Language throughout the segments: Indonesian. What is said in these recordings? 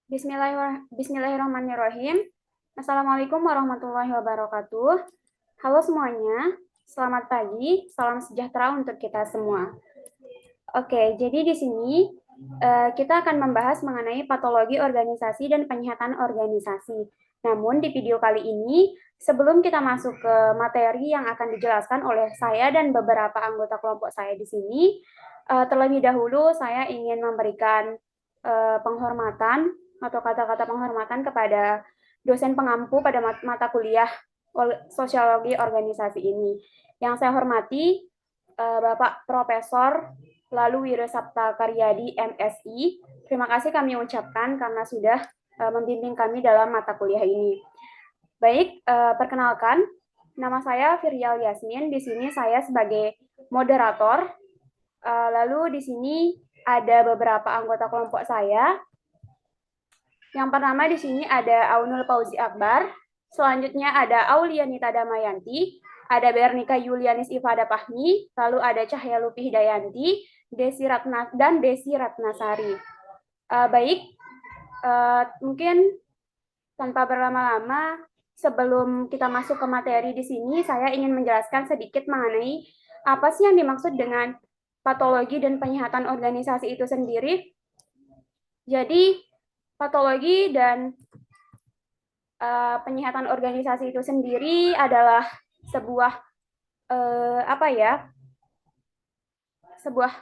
Bismillahirrahmanirrahim. Assalamualaikum warahmatullahi wabarakatuh. Halo semuanya, selamat pagi, salam sejahtera untuk kita semua. Oke, jadi di sini kita akan membahas mengenai patologi organisasi dan penyihatan organisasi. Namun di video kali ini, sebelum kita masuk ke materi yang akan dijelaskan oleh saya dan beberapa anggota kelompok saya di sini, terlebih dahulu saya ingin memberikan penghormatan atau kata-kata penghormatan kepada dosen pengampu pada mata kuliah sosiologi organisasi ini. Yang saya hormati Bapak Profesor Lalu Wirasapta Karyadi MSI. Terima kasih kami ucapkan karena sudah membimbing kami dalam mata kuliah ini. Baik, perkenalkan, nama saya Virial Yasmin. Di sini saya sebagai moderator. Lalu di sini ada beberapa anggota kelompok saya. Yang pertama di sini ada Aunul Fauzi Akbar. Selanjutnya ada Aulianita Damayanti, ada Bernika Yulianis Ifada Pahmi, lalu ada Cahya Lupi Hidayanti, Desi Ratnasari. Baik, mungkin tanpa berlama-lama, sebelum kita masuk ke materi di sini, saya ingin menjelaskan sedikit mengenai apa sih yang dimaksud dengan patologi dan penyihatan organisasi itu sendiri. Jadi, patologi dan penyihatan organisasi itu sendiri adalah sebuah sebuah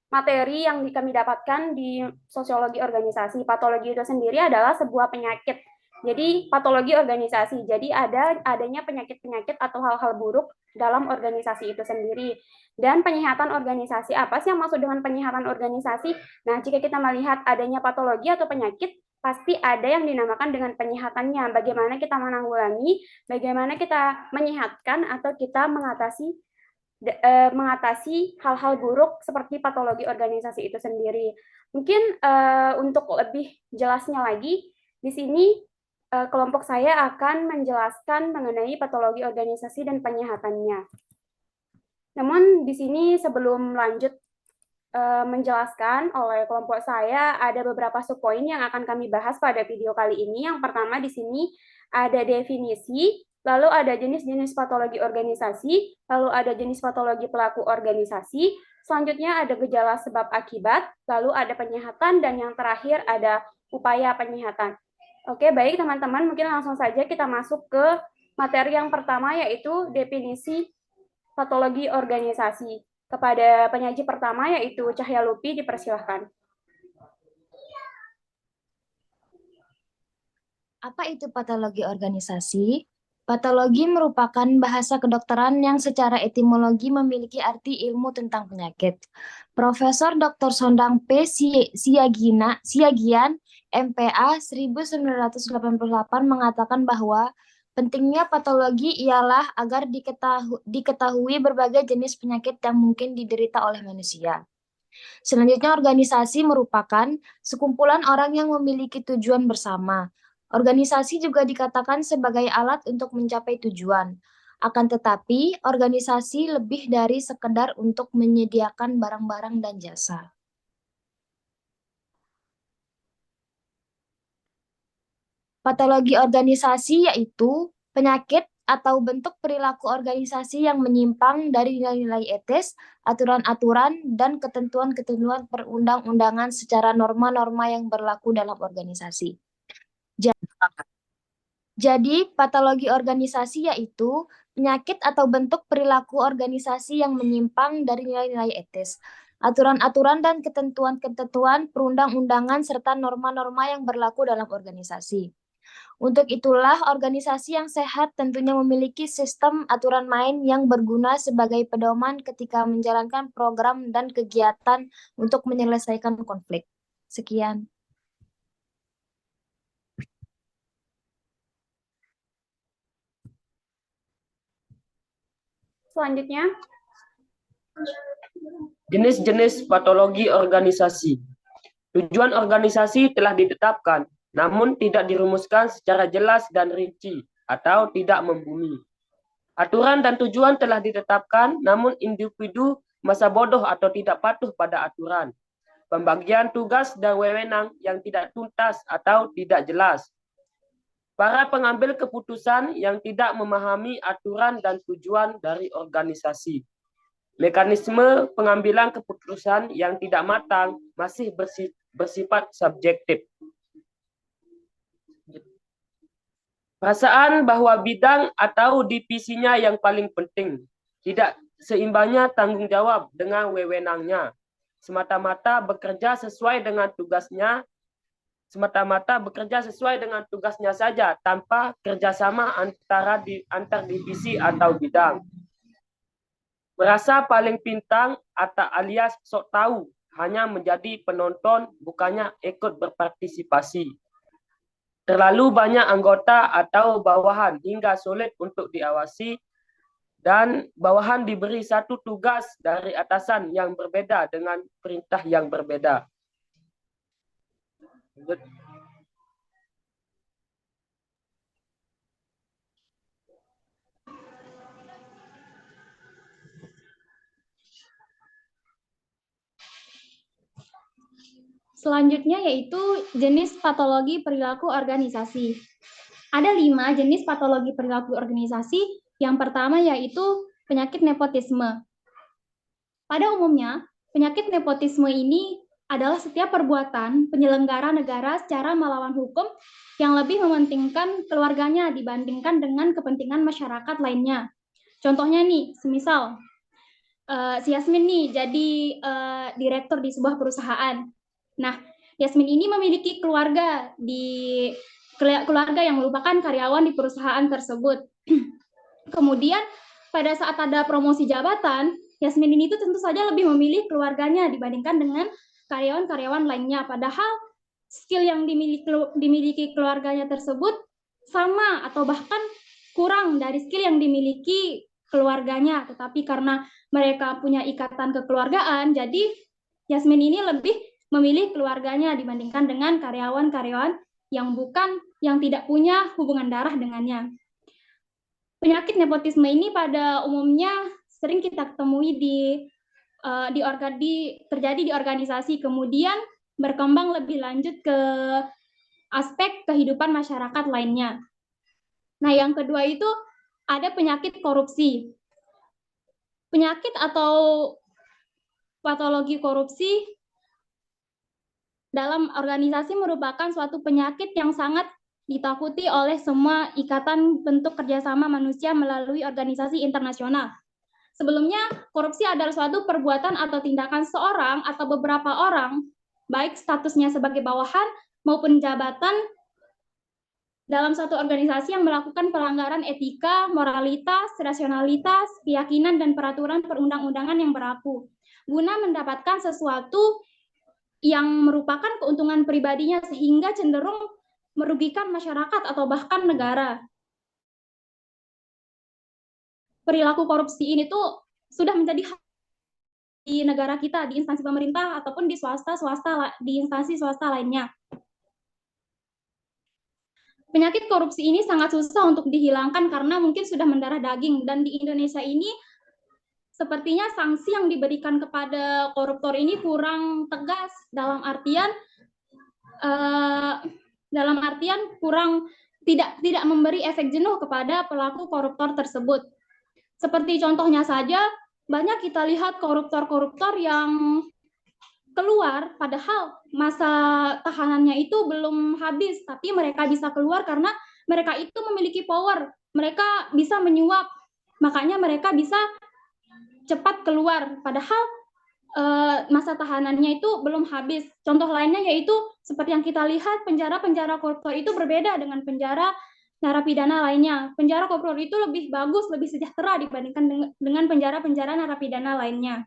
materi yang kami dapatkan di sosiologi organisasi. Patologi itu sendiri adalah sebuah penyakit. Jadi patologi organisasi. Jadi adanya penyakit-penyakit atau hal-hal buruk dalam organisasi itu sendiri. Dan penyihatan organisasi, apa sih yang maksud dengan penyihatan organisasi? Nah, jika kita melihat adanya patologi atau penyakit, pasti ada yang dinamakan dengan penyihatannya. Bagaimana kita menanggulangi, bagaimana kita menyehatkan atau kita mengatasi hal-hal buruk seperti patologi organisasi itu sendiri. Mungkin untuk lebih jelasnya lagi, di sini kelompok saya akan menjelaskan mengenai patologi organisasi dan penyihatannya. Namun di sini sebelum lanjut menjelaskan oleh kelompok saya, ada beberapa subpoin yang akan kami bahas pada video kali ini. Yang pertama di sini ada definisi, lalu ada jenis-jenis patologi organisasi, lalu ada jenis patologi pelaku organisasi, selanjutnya ada gejala sebab akibat, lalu ada penyihatan, dan yang terakhir ada upaya penyihatan. Oke, baik teman-teman, mungkin langsung saja kita masuk ke materi yang pertama, yaitu definisi patologi organisasi. Kepada penyaji pertama, yaitu Cahya Lupi, dipersilahkan. Apa itu patologi organisasi? Patologi merupakan bahasa kedokteran yang secara etimologi memiliki arti ilmu tentang penyakit. Profesor Dr. Sondang P. Siagian, MPA 1988 mengatakan bahwa pentingnya patologi ialah agar diketahui berbagai jenis penyakit yang mungkin diderita oleh manusia. Selanjutnya, organisasi merupakan sekumpulan orang yang memiliki tujuan bersama. Organisasi juga dikatakan sebagai alat untuk mencapai tujuan. Akan tetapi, organisasi lebih dari sekedar untuk menyediakan barang-barang dan jasa. Patologi organisasi yaitu penyakit atau bentuk perilaku organisasi yang menyimpang dari nilai-nilai etis, aturan-aturan, dan ketentuan-ketentuan perundang-undangan secara norma-norma yang berlaku dalam organisasi. Jadi, patologi organisasi yaitu penyakit atau bentuk perilaku organisasi yang menyimpang dari nilai-nilai etis, aturan-aturan, dan ketentuan-ketentuan perundang-undangan serta norma-norma yang berlaku dalam organisasi. Untuk itulah, organisasi yang sehat tentunya memiliki sistem aturan main yang berguna sebagai pedoman ketika menjalankan program dan kegiatan untuk menyelesaikan konflik. Sekian. Selanjutnya, jenis-jenis patologi organisasi. Tujuan organisasi telah ditetapkan, namun tidak dirumuskan secara jelas dan rinci atau tidak membumi. Aturan dan tujuan telah ditetapkan, namun individu masa bodoh atau tidak patuh pada aturan. pembagian tugas dan wewenang yang tidak tuntas atau tidak jelas, para pengambil keputusan yang tidak memahami aturan dan tujuan dari organisasi, mekanisme pengambilan keputusan yang tidak matang masih bersifat subjektif. Perasaan bahwa bidang atau divisinya yang paling penting, tidak seimbangnya tanggung jawab dengan wewenangnya, semata-mata bekerja sesuai dengan tugasnya saja tanpa kerjasama antar divisi atau bidang. Merasa paling pintar atau alias sok tahu, hanya menjadi penonton bukannya ikut berpartisipasi. Terlalu banyak anggota atau bawahan hingga sulit untuk diawasi, dan bawahan diberi satu tugas dari atasan yang berbeda dengan perintah yang berbeda. Selanjutnya yaitu jenis patologi perilaku organisasi. Ada 5 jenis patologi perilaku organisasi. Yang pertama yaitu penyakit nepotisme. Pada umumnya, penyakit nepotisme ini adalah setiap perbuatan penyelenggara negara secara melawan hukum yang lebih mementingkan keluarganya dibandingkan dengan kepentingan masyarakat lainnya. Contohnya nih, semisal si Yasmin nih jadi direktur di sebuah perusahaan. Nah, Yasmin ini memiliki keluarga yang merupakan karyawan di perusahaan tersebut. Kemudian pada saat ada promosi jabatan, Yasmin ini tuh tentu saja lebih memilih keluarganya dibandingkan dengan karyawan-karyawan lainnya. Padahal skill yang dimiliki keluarganya tersebut sama atau bahkan kurang dari skill yang dimiliki keluarganya. Tetapi karena mereka punya ikatan kekeluargaan, jadi Yasmin ini lebih memilih keluarganya dibandingkan dengan karyawan-karyawan yang tidak punya hubungan darah dengannya. Penyakit nepotisme ini pada umumnya sering kita temui terjadi di organisasi, kemudian berkembang lebih lanjut ke aspek kehidupan masyarakat lainnya. Nah, yang kedua itu ada penyakit korupsi. Penyakit atau patologi korupsi dalam organisasi merupakan suatu penyakit yang sangat ditakuti oleh semua ikatan bentuk kerjasama manusia melalui organisasi internasional. Sebelumnya, korupsi adalah suatu perbuatan atau tindakan seorang atau beberapa orang, baik statusnya sebagai bawahan maupun jabatan dalam suatu organisasi yang melakukan pelanggaran etika, moralitas, rasionalitas, keyakinan, dan peraturan perundang-undangan yang berlaku, guna mendapatkan sesuatu yang merupakan keuntungan pribadinya sehingga cenderung merugikan masyarakat atau bahkan negara. Perilaku korupsi ini tuh sudah menjadi hal di negara kita, di instansi pemerintah ataupun di instansi swasta lainnya. Penyakit korupsi ini sangat susah untuk dihilangkan karena mungkin sudah mendarah daging, dan di Indonesia ini sepertinya sanksi yang diberikan kepada koruptor ini kurang tegas, dalam artian kurang tidak memberi efek jenuh kepada pelaku koruptor tersebut. Seperti contohnya saja, banyak kita lihat koruptor-koruptor yang keluar padahal masa tahanannya itu belum habis, tapi mereka bisa keluar karena mereka itu memiliki power, mereka bisa menyuap, makanya mereka bisa cepat keluar, padahal masa tahanannya itu belum habis. Contoh lainnya yaitu seperti yang kita lihat, penjara-penjara koruptor itu berbeda dengan penjara narapidana lainnya. Penjara koruptor itu lebih bagus, lebih sejahtera dibandingkan dengan penjara-penjara narapidana lainnya.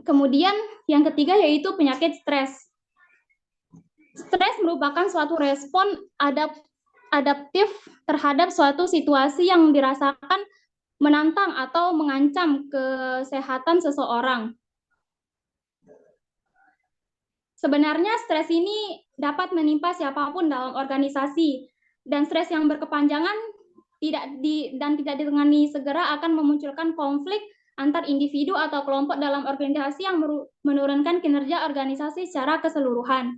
Kemudian yang ketiga yaitu penyakit stres. Stres merupakan suatu respon adaptif terhadap suatu situasi yang dirasakan menantang atau mengancam kesehatan seseorang. Sebenarnya stres ini dapat menimpa siapapun dalam organisasi, dan stres yang berkepanjangan dan tidak ditangani segera akan memunculkan konflik antar individu atau kelompok dalam organisasi yang menurunkan kinerja organisasi secara keseluruhan.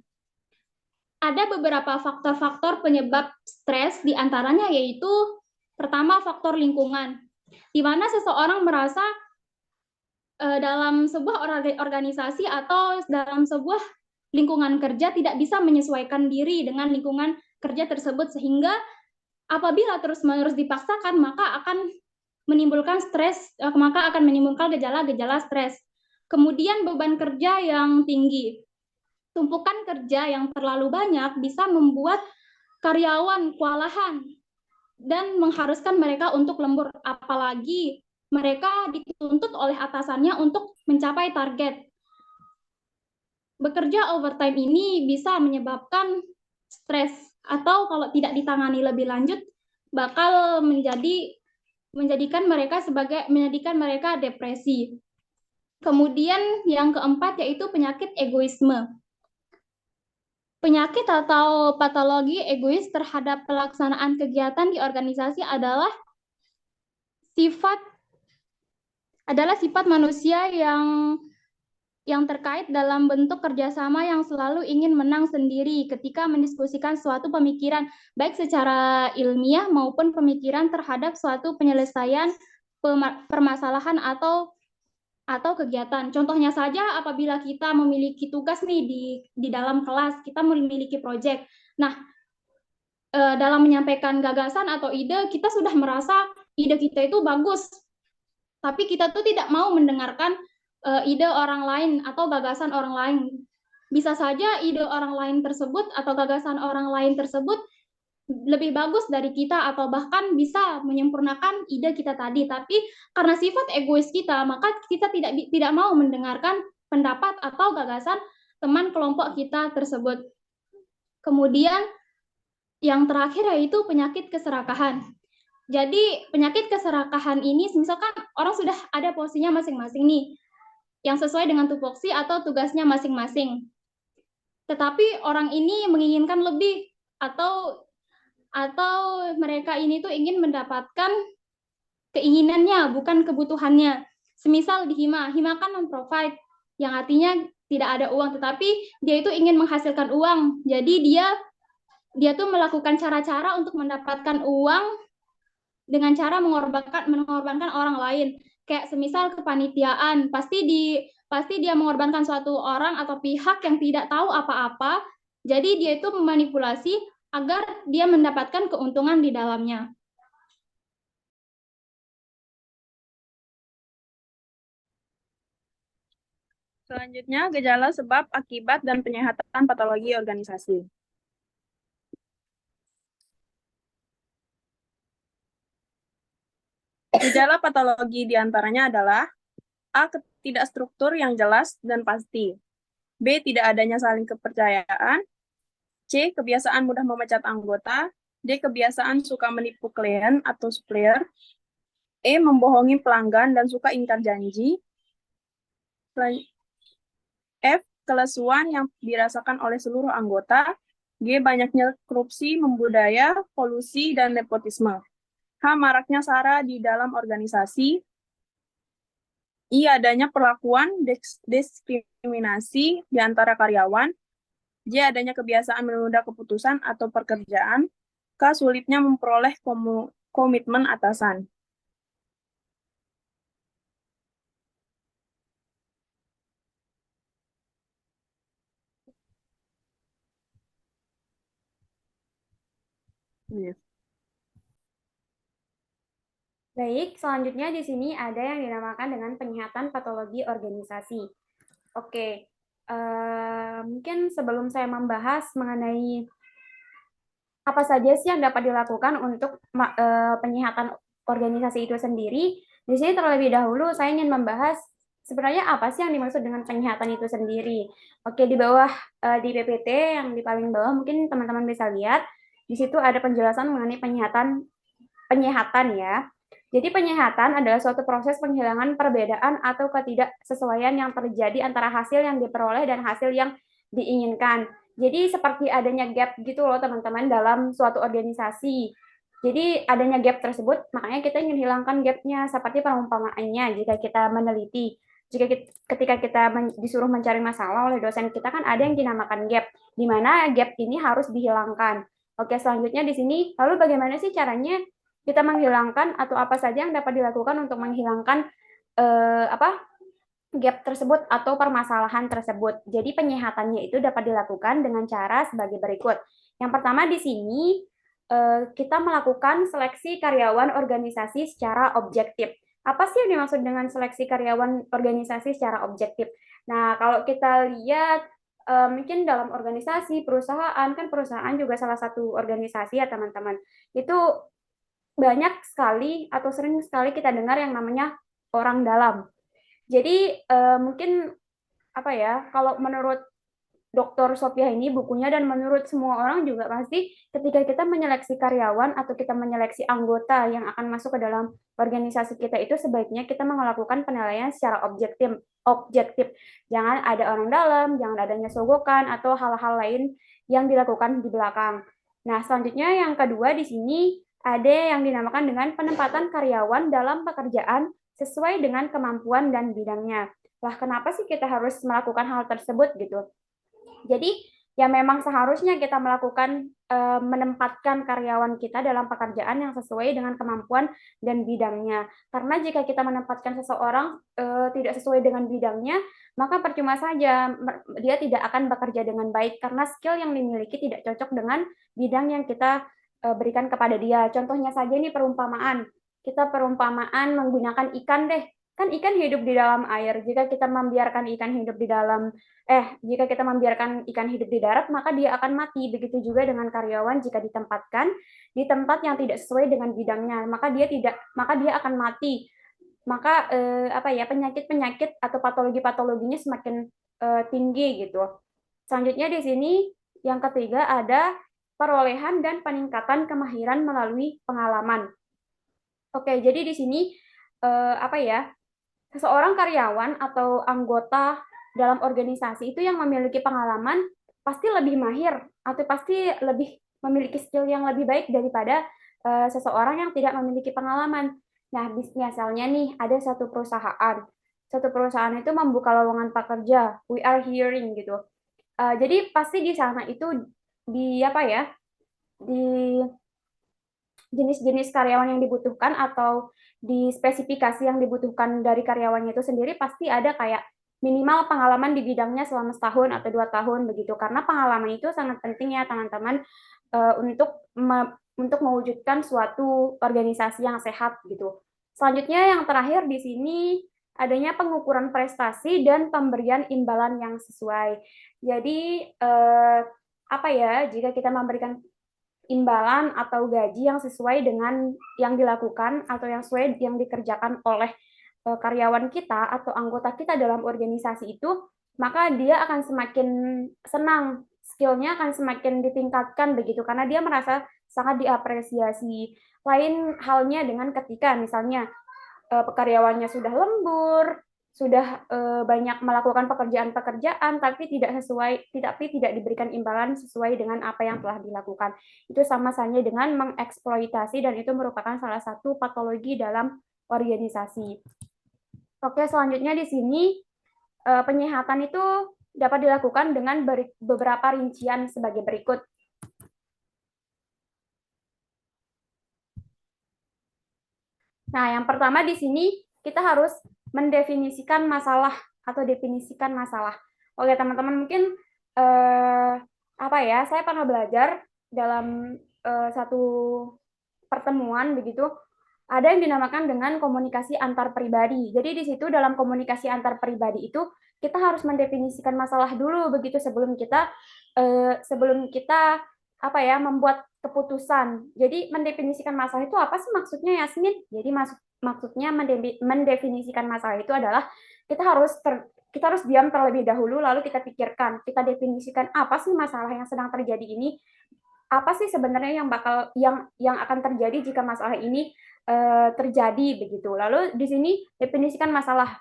Ada beberapa faktor-faktor penyebab stres, diantaranya yaitu pertama faktor lingkungan, di mana seseorang merasa dalam sebuah organisasi atau dalam sebuah lingkungan kerja tidak bisa menyesuaikan diri dengan lingkungan kerja tersebut, sehingga apabila terus-menerus dipaksakan maka akan menimbulkan stres, maka akan menimbulkan gejala-gejala stres. Kemudian beban kerja yang tinggi. Tumpukan kerja yang terlalu banyak bisa membuat karyawan kewalahan dan mengharuskan mereka untuk lembur, apalagi mereka dituntut oleh atasannya untuk mencapai target. Bekerja overtime ini bisa menyebabkan stres, atau kalau tidak ditangani lebih lanjut bakal menjadikan mereka depresi. Kemudian yang keempat yaitu penyakit egoisme. Penyakit atau patologi egois terhadap pelaksanaan kegiatan di organisasi adalah sifat manusia yang terkait dalam bentuk kerjasama yang selalu ingin menang sendiri ketika mendiskusikan suatu pemikiran, baik secara ilmiah maupun pemikiran terhadap suatu penyelesaian permasalahan atau kegiatan. Contohnya saja apabila kita memiliki tugas nih di dalam kelas, kita memiliki proyek. Nah, dalam menyampaikan gagasan atau ide, kita sudah merasa ide kita itu bagus, tapi kita tuh tidak mau mendengarkan ide orang lain atau gagasan orang lain. Bisa saja ide orang lain tersebut atau gagasan orang lain tersebut lebih bagus dari kita atau bahkan bisa menyempurnakan ide kita tadi, tapi karena sifat egois kita, maka kita tidak mau mendengarkan pendapat atau gagasan teman kelompok kita tersebut. Kemudian yang terakhir yaitu penyakit keserakahan. Jadi penyakit keserakahan ini misalkan orang sudah ada posisinya masing-masing nih, yang sesuai dengan tupoksi atau tugasnya masing-masing. Tetapi orang ini menginginkan lebih, atau mereka ini tuh ingin mendapatkan keinginannya, bukan kebutuhannya. Semisal di Hima kan memprovide, yang artinya tidak ada uang, tetapi dia itu ingin menghasilkan uang. Jadi dia tuh melakukan cara-cara untuk mendapatkan uang dengan cara mengorbankan orang lain. Kayak semisal kepanitiaan, pasti dia mengorbankan suatu orang atau pihak yang tidak tahu apa-apa. Jadi dia itu memanipulasi agar dia mendapatkan keuntungan di dalamnya. Selanjutnya, gejala sebab, akibat, dan penyehatan patologi organisasi. Gejala patologi diantaranya adalah A. Ketidakstruktur yang jelas dan pasti. B. Tidak adanya saling kepercayaan. C. Kebiasaan mudah memecat anggota. D. Kebiasaan suka menipu klien atau supplier. E. Membohongi pelanggan dan suka ingkar janji. F. Kelesuan yang dirasakan oleh seluruh anggota. G. Banyaknya korupsi, membudaya, kolusi, dan nepotisme. H. Maraknya SARA di dalam organisasi. I. Adanya perlakuan diskriminasi di antara karyawan. J. Adanya kebiasaan menunda keputusan atau pekerjaan. K. Sulitnya memperoleh komitmen atasan. Baik, selanjutnya di sini ada yang dinamakan dengan penyihatan patologi organisasi. Oke, mungkin sebelum saya membahas mengenai apa saja sih yang dapat dilakukan untuk penyihatan organisasi itu sendiri, di sini terlebih dahulu saya ingin membahas sebenarnya apa sih yang dimaksud dengan penyihatan itu sendiri. Oke, di bawah di PPT yang di paling bawah mungkin teman-teman bisa lihat, di situ ada penjelasan mengenai penyihatan ya. Jadi penyihatan adalah suatu proses penghilangan perbedaan atau ketidaksesuaian yang terjadi antara hasil yang diperoleh dan hasil yang diinginkan. Jadi seperti adanya gap gitu loh teman-teman dalam suatu organisasi. Jadi adanya gap tersebut, makanya kita ingin hilangkan gapnya. Seperti perumpamaannya, jika kita meneliti, ketika kita disuruh mencari masalah oleh dosen kita, kan ada yang dinamakan gap, di mana gap ini harus dihilangkan. Oke, selanjutnya di sini, lalu bagaimana sih caranya kita menghilangkan atau apa saja yang dapat dilakukan untuk menghilangkan gap tersebut atau permasalahan tersebut. Jadi penyihatannya itu dapat dilakukan dengan cara sebagai berikut. Yang pertama di sini kita melakukan seleksi karyawan organisasi secara objektif. Apa sih yang dimaksud dengan seleksi karyawan organisasi secara objektif? Nah, kalau kita lihat mungkin dalam organisasi, perusahaan, kan perusahaan juga salah satu organisasi ya teman-teman. Itu banyak sekali atau sering sekali kita dengar yang namanya orang dalam. Jadi mungkin apa ya, kalau menurut Dr. Sophia ini bukunya dan menurut semua orang juga pasti ketika kita menyeleksi karyawan atau kita menyeleksi anggota yang akan masuk ke dalam organisasi kita itu sebaiknya kita melakukan penilaian secara objektif. Objektif. Jangan ada orang dalam, jangan adanya sogokan atau hal-hal lain yang dilakukan di belakang. Nah, selanjutnya yang kedua di sini ada yang dinamakan dengan penempatan karyawan dalam pekerjaan sesuai dengan kemampuan dan bidangnya. Lah, kenapa sih kita harus melakukan hal tersebut gitu? Jadi ya memang seharusnya kita melakukan menempatkan karyawan kita dalam pekerjaan yang sesuai dengan kemampuan dan bidangnya. Karena jika kita menempatkan seseorang tidak sesuai dengan bidangnya, maka percuma saja dia tidak akan bekerja dengan baik karena skill yang dimiliki tidak cocok dengan bidang yang kita berikan kepada dia. Contohnya saja ini perumpamaan. Kita perumpamaan menggunakan ikan deh. Kan ikan hidup di dalam air. Jika kita membiarkan ikan hidup di dalam jika kita membiarkan ikan hidup di darat, maka dia akan mati. Begitu juga dengan karyawan jika ditempatkan di tempat yang tidak sesuai dengan bidangnya, maka dia akan mati. Maka penyakit-penyakit atau patologi-patologinya semakin tinggi gitu. Selanjutnya di sini yang ketiga ada perolehan dan peningkatan kemahiran melalui pengalaman. Oke, jadi di sini seseorang karyawan atau anggota dalam organisasi itu yang memiliki pengalaman pasti lebih mahir atau pasti lebih memiliki skill yang lebih baik daripada seseorang yang tidak memiliki pengalaman. Nah, misalnya nih ada satu perusahaan itu membuka lowongan pekerja, we are hiring gitu. Jadi pasti di sana itu di jenis-jenis karyawan yang dibutuhkan atau di spesifikasi yang dibutuhkan dari karyawannya itu sendiri pasti ada kayak minimal pengalaman di bidangnya selama setahun atau 2 tahun begitu. Karena pengalaman itu sangat penting ya teman-teman untuk mewujudkan suatu organisasi yang sehat gitu. Selanjutnya yang terakhir di sini adanya pengukuran prestasi dan pemberian imbalan yang sesuai. Jadi jika kita memberikan imbalan atau gaji yang sesuai dengan yang dilakukan atau yang sesuai yang dikerjakan oleh karyawan kita atau anggota kita dalam organisasi itu, maka dia akan semakin senang, skillnya akan semakin ditingkatkan begitu, karena dia merasa sangat diapresiasi. Lain halnya dengan ketika misalnya karyawannya sudah lembur, sudah banyak melakukan pekerjaan-pekerjaan tapi tidak diberikan imbalan sesuai dengan apa yang telah dilakukan. Itu sama saja dengan mengeksploitasi dan itu merupakan salah satu patologi dalam organisasi. Oke, selanjutnya di sini penyehatan itu dapat dilakukan dengan beberapa rincian sebagai berikut. Nah, yang pertama di sini kita harus mendefinisikan masalah atau definisikan masalah. Oke, teman-teman mungkin saya pernah belajar dalam satu pertemuan begitu, ada yang dinamakan dengan komunikasi antar pribadi. Jadi di situ dalam komunikasi antar pribadi itu kita harus mendefinisikan masalah dulu begitu sebelum kita membuat keputusan. Jadi mendefinisikan masalah itu apa sih maksudnya, Yasmin? Jadi maksudnya mendefinisikan masalah itu adalah kita harus diam terlebih dahulu, lalu kita pikirkan, kita definisikan apa sih masalah yang sedang terjadi ini, apa sih sebenarnya yang akan terjadi jika masalah ini terjadi begitu. Lalu di sini definisikan masalah.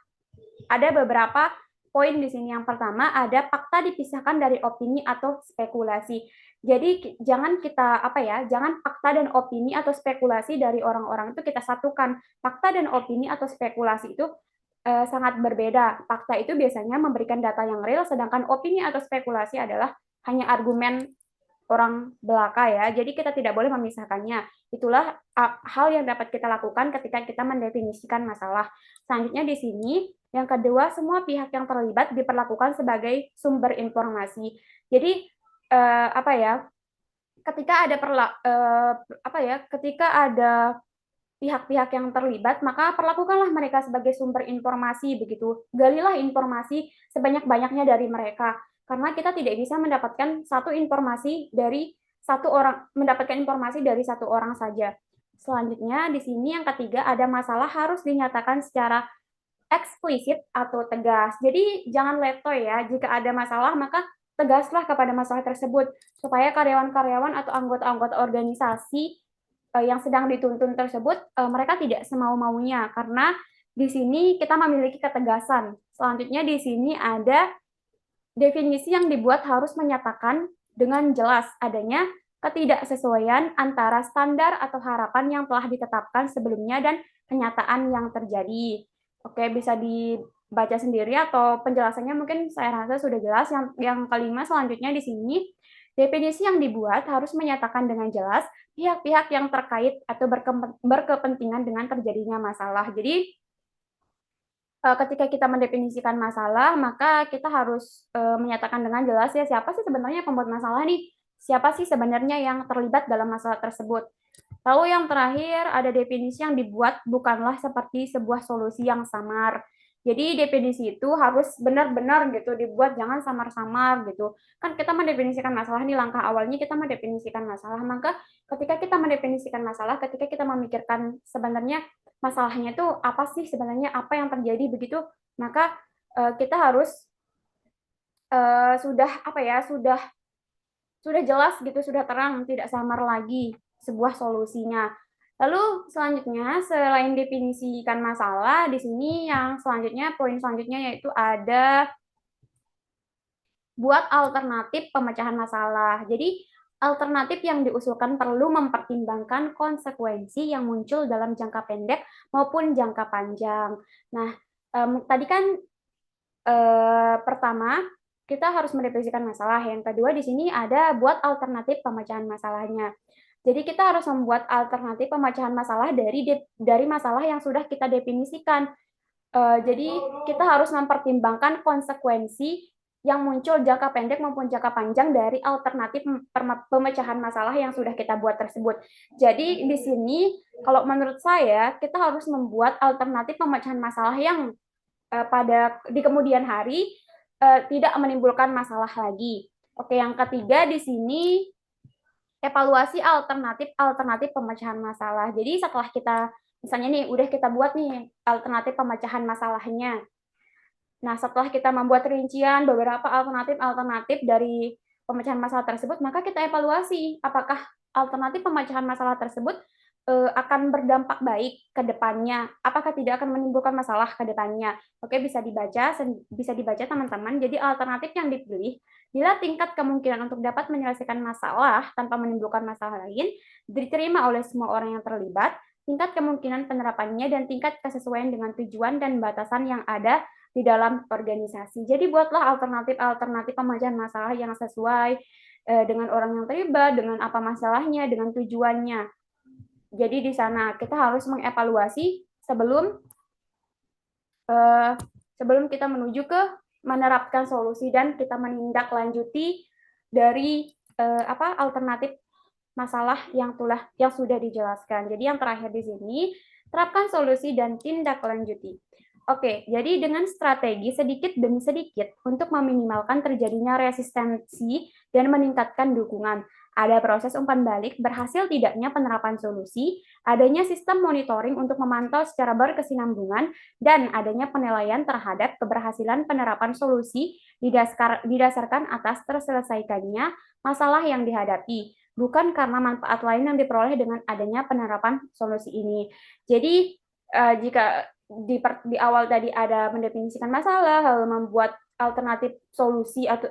Ada beberapa poin di sini. Yang pertama ada fakta dipisahkan dari opini atau spekulasi. Jadi jangan kita jangan fakta dan opini atau spekulasi dari orang-orang itu kita satukan. Fakta dan opini atau spekulasi itu sangat berbeda. Fakta itu biasanya memberikan data yang real, sedangkan opini atau spekulasi adalah hanya argumen orang belaka ya. Jadi kita tidak boleh memisahkannya. Itulah hal yang dapat kita lakukan ketika kita mendefinisikan masalah. Selanjutnya di sini yang kedua, semua pihak yang terlibat diperlakukan sebagai sumber informasi. Jadi ketika ada pihak-pihak yang terlibat, maka perlakukanlah mereka sebagai sumber informasi begitu. Galilah informasi sebanyak-banyaknya dari mereka. Karena kita tidak bisa mendapatkan informasi dari satu orang saja. Selanjutnya di sini yang ketiga ada masalah harus dinyatakan secara eksplisit atau tegas. Jadi jangan letoy ya. Jika ada masalah maka tegaslah kepada masalah tersebut supaya karyawan-karyawan atau anggota-anggota organisasi yang sedang dituntun tersebut mereka tidak semau-maunya, karena di sini kita memiliki ketegasan. Selanjutnya di sini ada definisi yang dibuat harus menyatakan dengan jelas adanya ketidaksesuaian antara standar atau harapan yang telah ditetapkan sebelumnya dan kenyataan yang terjadi. Oke, bisa dibaca sendiri atau penjelasannya mungkin saya rasa sudah jelas. Yang kelima selanjutnya di sini definisi yang dibuat harus menyatakan dengan jelas pihak-pihak yang terkait atau berkepentingan dengan terjadinya masalah. Jadi ketika kita mendefinisikan masalah, maka kita harus menyatakan dengan jelas ya siapa sih sebenarnya pembuat masalah nih, siapa sih sebenarnya yang terlibat dalam masalah tersebut. Lalu yang terakhir ada definisi yang dibuat bukanlah seperti sebuah solusi yang samar. Jadi definisi itu harus benar-benar gitu dibuat, jangan samar-samar gitu. Kan kita mendefinisikan masalah nih, langkah awalnya kita mendefinisikan masalah, maka ketika kita mendefinisikan masalah, ketika kita memikirkan sebenarnya masalahnya itu apa sih sebenarnya, apa yang terjadi begitu, maka kita harus sudah jelas gitu, sudah terang, tidak samar lagi sebuah solusinya. Lalu selanjutnya selain definisikan masalah, di sini yang selanjutnya poin selanjutnya yaitu ada buat alternatif pemecahan masalah. Jadi alternatif yang diusulkan perlu mempertimbangkan konsekuensi yang muncul dalam jangka pendek maupun jangka panjang. Nah, tadi kan pertama kita harus mendefinisikan masalah. Yang kedua di sini ada buat alternatif pemecahan masalahnya. Jadi kita harus membuat alternatif pemecahan masalah dari masalah yang sudah kita definisikan. Jadi kita harus mempertimbangkan konsekuensi yang muncul jangka pendek maupun jangka panjang dari alternatif pemecahan masalah yang sudah kita buat tersebut. Jadi di sini kalau menurut saya kita harus membuat alternatif pemecahan masalah yang di kemudian hari tidak menimbulkan masalah lagi. Oke, yang ketiga di sini evaluasi alternatif pemecahan masalah. Jadi setelah kita misalnya nih udah kita buat nih alternatif pemecahan masalahnya. Nah, setelah kita membuat rincian beberapa alternatif dari pemecahan masalah tersebut, maka kita evaluasi apakah alternatif pemecahan masalah tersebut akan berdampak baik ke depannya, apakah tidak akan menimbulkan masalah ke depannya. Oke, bisa dibaca teman-teman. Jadi alternatif yang dipilih bila tingkat kemungkinan untuk dapat menyelesaikan masalah tanpa menimbulkan masalah lain diterima oleh semua orang yang terlibat, tingkat kemungkinan penerapannya dan tingkat kesesuaian dengan tujuan dan batasan yang ada di dalam organisasi. Jadi buatlah alternatif pemecahan masalah yang sesuai dengan orang yang terlibat, dengan apa masalahnya, dengan tujuannya. Jadi di sana kita harus mengevaluasi sebelum kita menuju ke menerapkan solusi dan kita menindaklanjuti dari alternatif masalah yang sudah dijelaskan. Jadi yang terakhir di sini, terapkan solusi dan tindak lanjuti. Oke, jadi dengan strategi sedikit demi sedikit untuk meminimalkan terjadinya resistensi dan meningkatkan dukungan. Ada proses umpan balik berhasil tidaknya penerapan solusi, adanya sistem monitoring untuk memantau secara berkesinambungan, dan adanya penilaian terhadap keberhasilan penerapan solusi didasarkan atas terselesaikannya masalah yang dihadapi, bukan karena manfaat lain yang diperoleh dengan adanya penerapan solusi ini. Jadi jika di awal tadi ada mendefinisikan masalah, lalu membuat alternatif solusi atau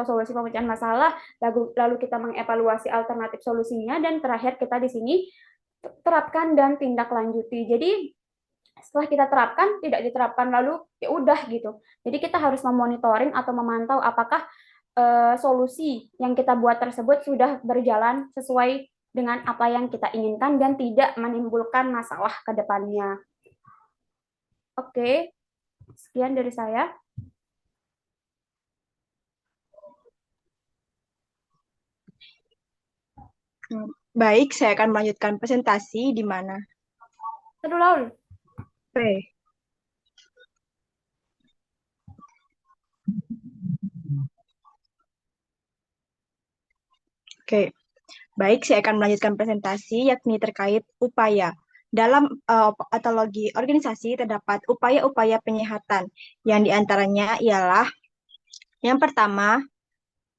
solusi pemecahan masalah, lalu kita mengevaluasi alternatif solusinya, dan terakhir kita di sini terapkan dan tindak lanjuti. Jadi setelah kita terapkan, tidak diterapkan lalu ya udah gitu. Jadi kita harus memonitoring atau memantau apakah solusi yang kita buat tersebut sudah berjalan sesuai dengan apa yang kita inginkan dan tidak menimbulkan masalah ke depannya. Oke, sekian dari saya. Baik, saya akan melanjutkan presentasi di mana. Aduh, Laul. Oke. Oke, baik, saya akan melanjutkan presentasi yakni terkait upaya. Dalam patologi organisasi terdapat upaya-upaya penyehatan, yang diantaranya ialah yang pertama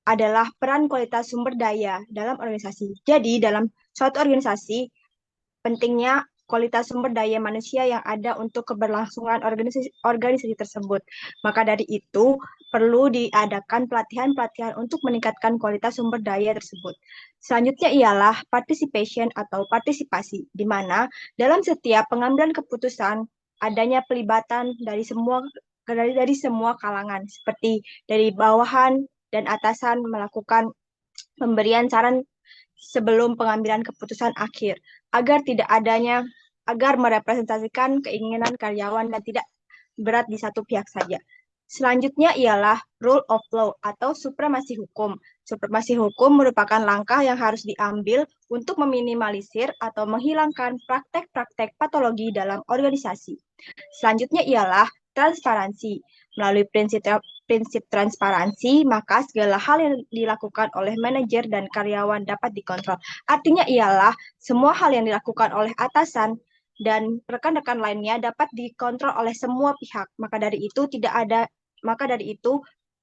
adalah peran kualitas sumber daya dalam organisasi. Jadi, dalam suatu organisasi, pentingnya kualitas sumber daya manusia yang ada untuk keberlangsungan organisasi tersebut. Maka dari itu, perlu diadakan pelatihan-pelatihan untuk meningkatkan kualitas sumber daya tersebut. Selanjutnya ialah participation atau partisipasi, di mana dalam setiap pengambilan keputusan adanya pelibatan dari semua kalangan, seperti dari bawahan dan atasan melakukan pemberian saran sebelum pengambilan keputusan akhir, agar merepresentasikan keinginan karyawan dan tidak berat di satu pihak saja. Selanjutnya ialah rule of law atau supremasi hukum. Supremasi hukum merupakan langkah yang harus diambil untuk meminimalisir atau menghilangkan praktek-praktek patologi dalam organisasi. Selanjutnya ialah transparansi. Melalui prinsip transparansi, maka segala hal yang dilakukan oleh manajer dan karyawan dapat dikontrol. Artinya ialah semua hal yang dilakukan oleh atasan dan rekan-rekan lainnya dapat dikontrol oleh semua pihak. Maka dari itu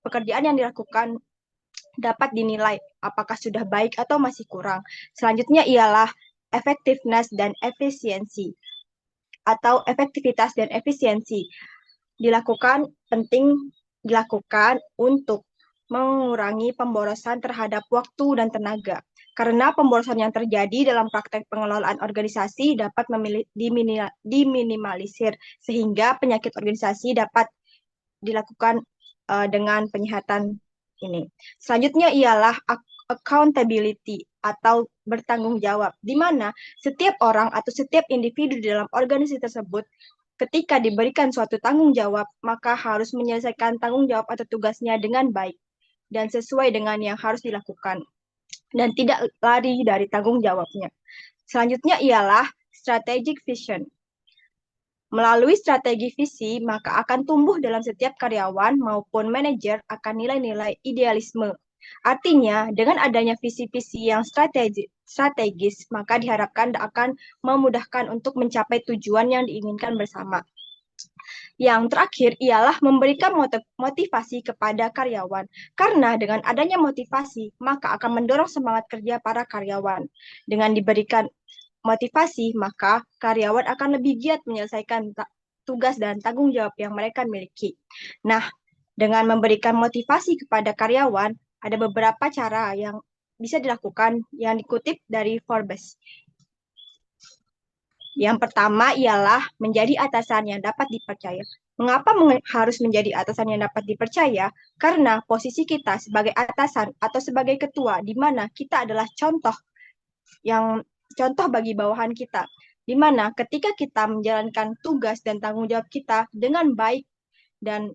pekerjaan yang dilakukan dapat dinilai apakah sudah baik atau masih kurang. Selanjutnya ialah effectiveness dan efisiensi atau efektivitas dan efisiensi. Penting dilakukan untuk mengurangi pemborosan terhadap waktu dan tenaga. Karena pemborosan yang terjadi dalam praktek pengelolaan organisasi dapat diminimalisir, sehingga penyakit organisasi dapat dilakukan dengan penyehatan ini. Selanjutnya ialah accountability atau bertanggung jawab, di mana setiap orang atau setiap individu di dalam organisasi tersebut ketika diberikan suatu tanggung jawab, maka harus menyelesaikan tanggung jawab atau tugasnya dengan baik dan sesuai dengan yang harus dilakukan, dan tidak lari dari tanggung jawabnya. Selanjutnya ialah strategic vision. Melalui strategi visi, maka akan tumbuh dalam setiap karyawan maupun manajer akan nilai-nilai idealisme. Artinya, dengan adanya visi-visi yang strategis, maka diharapkan akan memudahkan untuk mencapai tujuan yang diinginkan bersama. Yang terakhir ialah memberikan motivasi kepada karyawan. Karena dengan adanya motivasi, maka akan mendorong semangat kerja para karyawan. Dengan diberikan motivasi, maka karyawan akan lebih giat menyelesaikan tugas dan tanggung jawab yang mereka miliki. Nah, dengan memberikan motivasi kepada karyawan, ada beberapa cara yang bisa dilakukan yang dikutip dari Forbes. Yang pertama ialah menjadi atasan yang dapat dipercaya. Mengapa harus menjadi atasan yang dapat dipercaya? Karena posisi kita sebagai atasan atau sebagai ketua, di mana kita adalah contoh bagi bawahan kita, di mana ketika kita menjalankan tugas dan tanggung jawab kita dengan baik, dan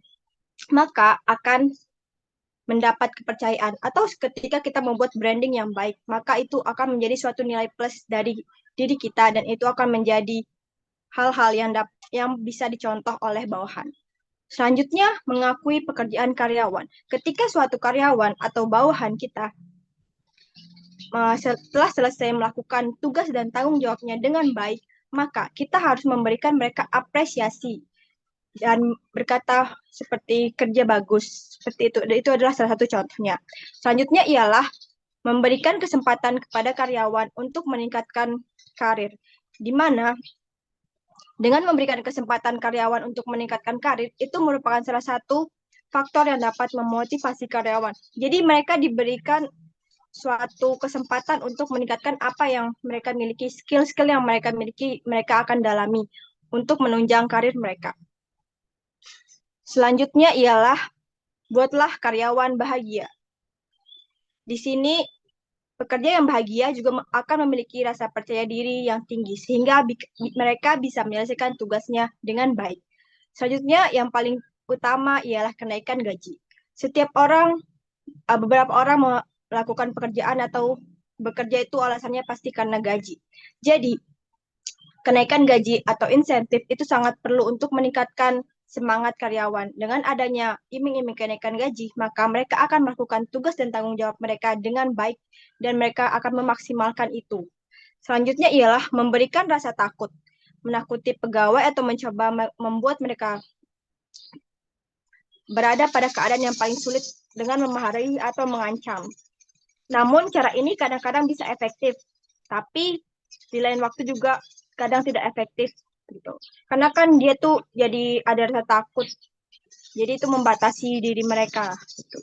maka akan mendapat kepercayaan, atau ketika kita membuat branding yang baik, maka itu akan menjadi suatu nilai plus dari diri kita, dan itu akan menjadi hal-hal yang bisa dicontoh oleh bawahan. Selanjutnya, mengakui pekerjaan karyawan. Ketika suatu karyawan atau bawahan kita setelah selesai melakukan tugas dan tanggung jawabnya dengan baik, maka kita harus memberikan mereka apresiasi dan berkata seperti kerja bagus, seperti itu. Itu adalah salah satu contohnya. Selanjutnya ialah memberikan kesempatan kepada karyawan untuk meningkatkan karir, di mana dengan memberikan kesempatan karyawan untuk meningkatkan karir itu merupakan salah satu faktor yang dapat memotivasi karyawan. Jadi mereka diberikan suatu kesempatan untuk meningkatkan apa yang mereka miliki, skill-skill yang mereka miliki, mereka akan dalami untuk menunjang karir mereka. Selanjutnya ialah buatlah karyawan bahagia. Di sini pekerja yang bahagia juga akan memiliki rasa percaya diri yang tinggi sehingga mereka bisa menyelesaikan tugasnya dengan baik. Selanjutnya yang paling utama ialah kenaikan gaji. Beberapa orang melakukan pekerjaan atau bekerja itu alasannya pasti karena gaji. Jadi, kenaikan gaji atau insentif itu sangat perlu untuk meningkatkan semangat karyawan. Dengan adanya iming-iming kenaikan gaji, maka mereka akan melakukan tugas dan tanggung jawab mereka dengan baik dan mereka akan memaksimalkan itu. Selanjutnya ialah memberikan rasa takut, menakuti pegawai atau mencoba membuat mereka berada pada keadaan yang paling sulit dengan memarahi atau mengancam. Namun cara ini kadang-kadang bisa efektif, tapi di lain waktu juga kadang tidak efektif gitu. Karena kan dia tuh jadi ada rasa takut. Jadi itu membatasi diri mereka gitu.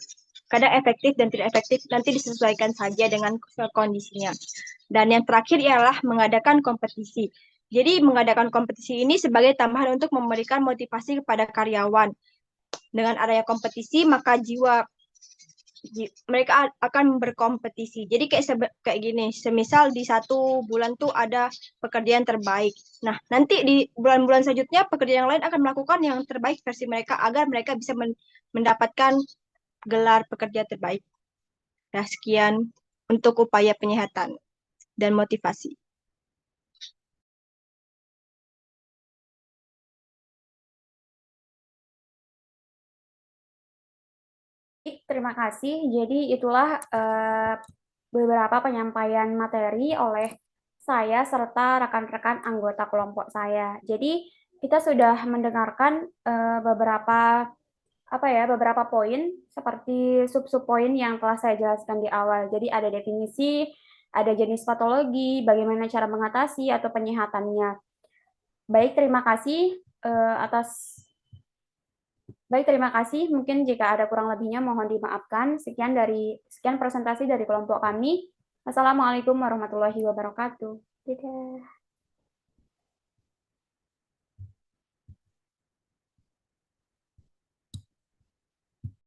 Kadang efektif dan tidak efektif nanti disesuaikan saja dengan kondisinya. Dan yang terakhir ialah mengadakan kompetisi. Jadi mengadakan kompetisi ini sebagai tambahan untuk memberikan motivasi kepada karyawan. Dengan adanya kompetisi maka mereka akan berkompetisi. Jadi kayak gini, semisal di 1 bulan tuh ada pekerjaan terbaik. Nah, nanti di bulan-bulan selanjutnya pekerjaan yang lain akan melakukan yang terbaik versi mereka agar mereka bisa mendapatkan gelar pekerja terbaik. Nah, sekian untuk upaya penyehatan dan motivasi. Terima kasih. Jadi itulah beberapa penyampaian materi oleh saya serta rekan-rekan anggota kelompok saya. Jadi kita sudah mendengarkan beberapa poin seperti sub-sub poin yang telah saya jelaskan di awal. Jadi ada definisi, ada jenis patologi, bagaimana cara mengatasi atau penyehatannya. Baik, terima kasih terima kasih. Mungkin jika ada kurang lebihnya mohon dimaafkan. Sekian presentasi dari kelompok kami. Wassalamualaikum warahmatullahi wabarakatuh. Dadah.